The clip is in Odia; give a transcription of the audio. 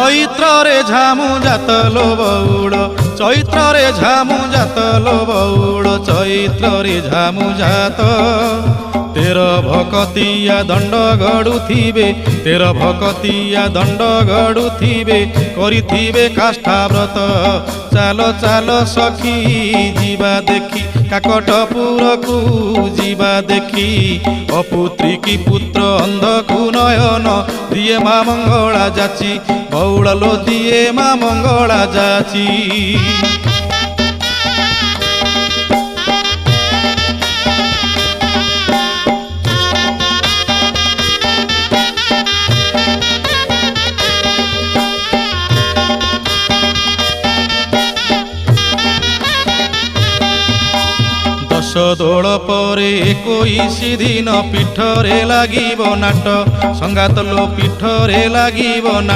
ଚୈତ୍ରରେ ଝାମୁ ଜାତଲୋ ବଉଳ, ଚୈତ୍ରରେ ଝାମୁ ଜାତଲୋ ବଉଳ, ଚୈତ୍ରରେ ଝାମୁ ଜାତ। ତେର ଭକତିଆ ଦଣ୍ଡ ଗଡ଼ୁଥିବେ, ତେର ଭକତିଆ ଦଣ୍ଡ ଗଡ଼ୁଥିବେ, କରିଥିବେ କାଷ୍ଠାବ୍ରତ। ଚାଲ ଚାଲ ସଖୀ ଯିବା ଦେଖି, କାକଟପୁରକୁ ଯିବା ଦେଖି। ଅପୁତ୍ରୀ କି ପୁତ୍ର ଅନ୍ଧକୁ ନୟନ, ଦିଏ ମା ମଙ୍ଗଳା ଯାଚି, ବଉଳ ଲୋ ଦିଏ ମା ମଙ୍ଗଳା ଯାଚି। ଦୋଳ ପରେ 21 ଦିନ ପୀଠରେ ଲାଗିବ ନାଟ, ସଙ୍ଗାତ ଲୋ ପୀଠରେ ଲାଗିବ ନାଟ।